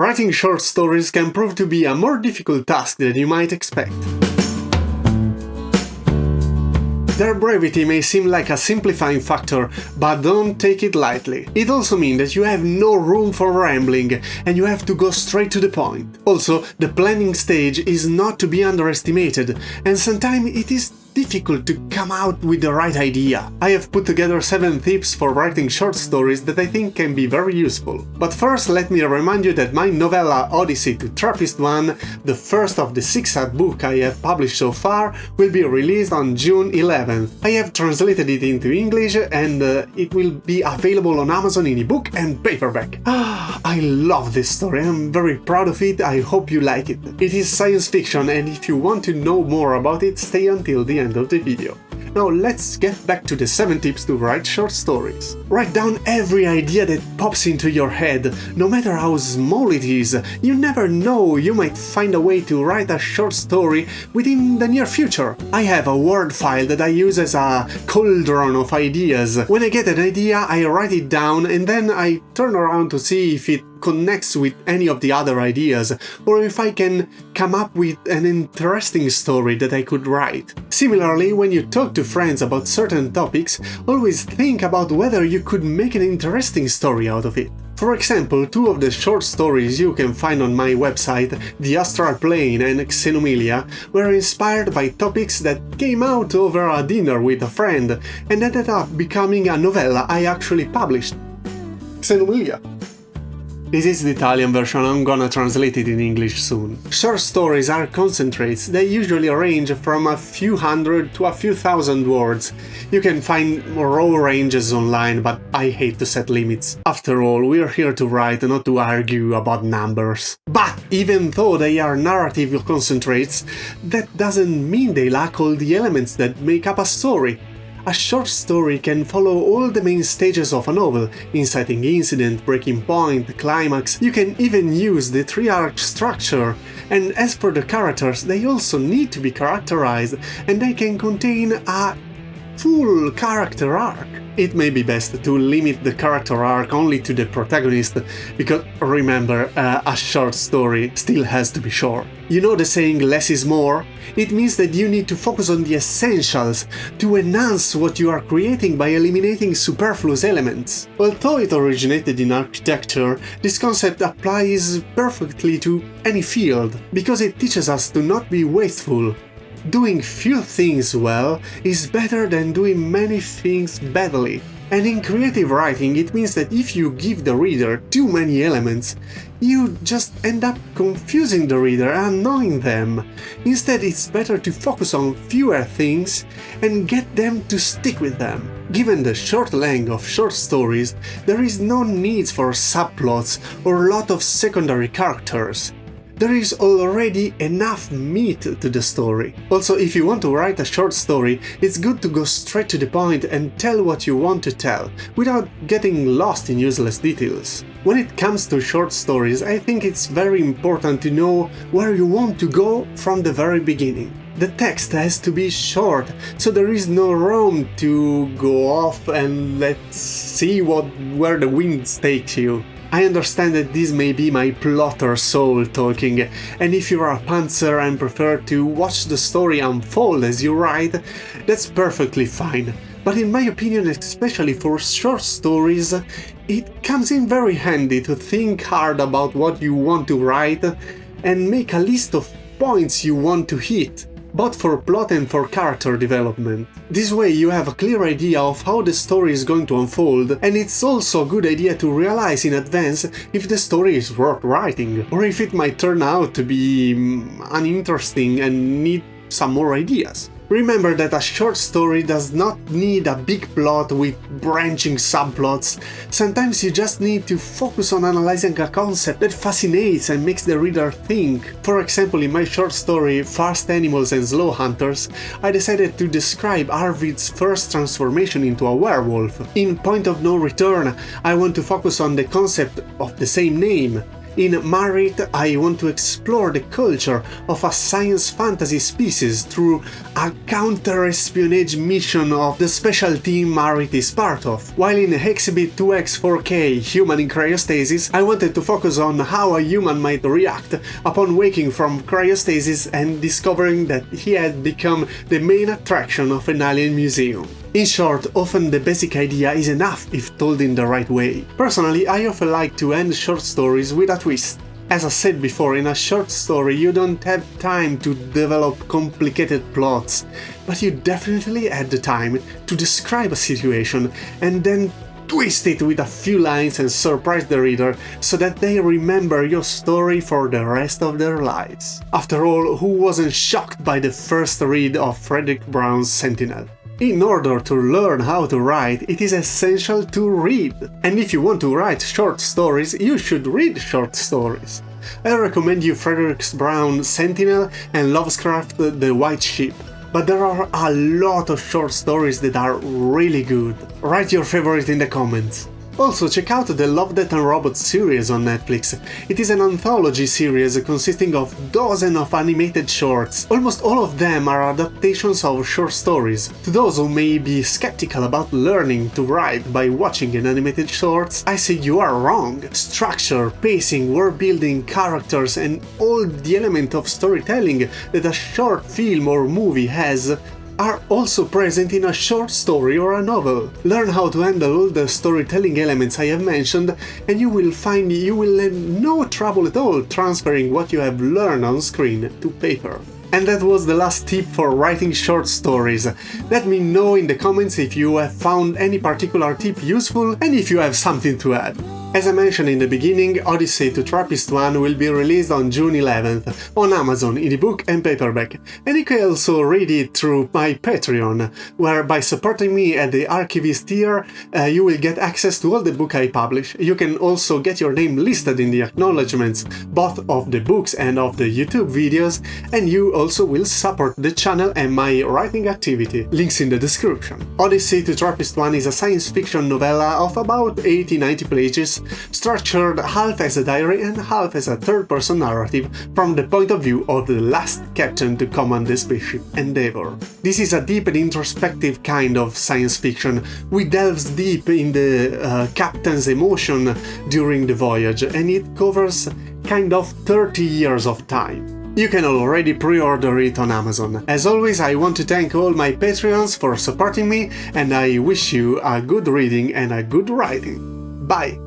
Writing short stories can prove to be a more difficult task than you might expect. Their brevity may seem like a simplifying factor, but don't take it lightly. It also means that you have no room for rambling, and you have to go straight to the point. Also, the planning stage is not to be underestimated, and sometimes it is difficult to come out with the right idea. I have put together 7 tips for writing short stories that I think can be very useful. But first, let me remind you that my novella Odyssey to Trappist 1, the first of the 6 book I have published so far, will be released on June 11th. I have translated it into English and it will be available on Amazon in ebook and paperback. I love this story, I'm very proud of it, I hope you like it. It is science fiction, and if you want to know more about it, stay until the end of the video. Now let's get back to the 7 tips to write short stories. Write down every idea that pops into your head, no matter how small it is. You never know, you might find a way to write a short story within the near future. I have a Word file that I use as a cauldron of ideas. When I get an idea, I write it down and then I turn around to see if it connects with any of the other ideas, or if I can come up with an interesting story that I could write. Similarly, when you talk to friends about certain topics, always think about whether you could make an interesting story out of it. For example, 2 of the short stories you can find on my website, The Astral Plane and Xenomelia, were inspired by topics that came out over a dinner with a friend and ended up becoming a novella I actually published. Xenomelia. This is the Italian version, I'm gonna translate it in English soon. Short stories are concentrates, they usually range from a few hundred to a few thousand words. You can find raw ranges online, but I hate to set limits. After all, we're here to write, not to argue about numbers. But even though they are narrative concentrates, that doesn't mean they lack all the elements that make up a story. A short story can follow all the main stages of a novel: inciting incident, breaking point, climax. You can even use the 3-arc structure. And as for the characters, they also need to be characterized, and they can contain a full character arc. It may be best to limit the character arc only to the protagonist, because remember, a short story still has to be short. You know the saying less is more? It means that you need to focus on the essentials, to enhance what you are creating by eliminating superfluous elements. Although it originated in architecture, this concept applies perfectly to any field, because it teaches us to not be wasteful. Doing few things well is better than doing many things badly. And in creative writing, it means that if you give the reader too many elements, you just end up confusing the reader and annoying them. Instead, it's better to focus on fewer things and get them to stick with them. Given the short length of short stories, there is no need for subplots or a lot of secondary characters. There is already enough meat to the story. Also, if you want to write a short story, it's good to go straight to the point and tell what you want to tell, without getting lost in useless details. When it comes to short stories, I think it's very important to know where you want to go from the very beginning. The text has to be short, so there is no room to go off and let's see where the wind takes you. I understand that this may be my plotter soul talking, and if you are a pantser and prefer to watch the story unfold as you write, that's perfectly fine. But in my opinion, especially for short stories, it comes in very handy to think hard about what you want to write and make a list of points you want to hit, both for plot and for character development. This way you have a clear idea of how the story is going to unfold, and it's also a good idea to realize in advance if the story is worth writing, or if it might turn out to be uninteresting and need some more ideas. Remember that a short story does not need a big plot with branching subplots. Sometimes you just need to focus on analyzing a concept that fascinates and makes the reader think. For example, in my short story Fast Animals and Slow Hunters, I decided to describe Arvid's first transformation into a werewolf. In Point of No Return, I want to focus on the concept of the same name. In Marit, I want to explore the culture of a science fantasy species through a counter-espionage mission of the special team Marit is part of. While in Exhibit 2x4k Human in Cryostasis, I wanted to focus on how a human might react upon waking from cryostasis and discovering that he had become the main attraction of an alien museum. In short, often the basic idea is enough if told in the right way. Personally, I often like to end short stories with a twist. As I said before, in a short story you don't have time to develop complicated plots, but you definitely had the time to describe a situation and then twist it with a few lines and surprise the reader so that they remember your story for the rest of their lives. After all, who wasn't shocked by the first read of Frederick Brown's Sentinel? In order to learn how to write, it is essential to read. And if you want to write short stories, you should read short stories. I recommend you Frederick Brown's Sentinel and Lovecraft The White Sheep. But there are a lot of short stories that are really good. Write your favorite in the comments. Also, check out the Love, Death and Robots series on Netflix. It is an anthology series consisting of dozens of animated shorts. Almost all of them are adaptations of short stories. To those who may be skeptical about learning to write by watching an animated shorts, I say you are wrong. Structure, pacing, world building, characters and all the elements of storytelling that a short film or movie has are also present in a short story or a novel. Learn how to handle all the storytelling elements I have mentioned and you will find you will have no trouble at all transferring what you have learned on screen to paper. And that was the last tip for writing short stories. Let me know in the comments if you have found any particular tip useful and if you have something to add. As I mentioned in the beginning, Odyssey to Trappist 1 will be released on June 11th on Amazon in ebook and paperback, and you can also read it through my Patreon, where by supporting me at the Archivist tier, you will get access to all the books I publish. You can also get your name listed in the acknowledgements, both of the books and of the YouTube videos, and you also will support the channel and my writing activity. Links in the description. Odyssey to Trappist 1 is a science fiction novella of about 80-90 pages, structured half as a diary and half as a third-person narrative from the point of view of the last captain to command the spaceship Endeavour. This is a deep and introspective kind of science fiction, which delves deep in the captain's emotion during the voyage, and it covers kind of 30 years of time. You can already pre-order it on Amazon. As always, I want to thank all my Patreons for supporting me, and I wish you a good reading and a good writing. Bye!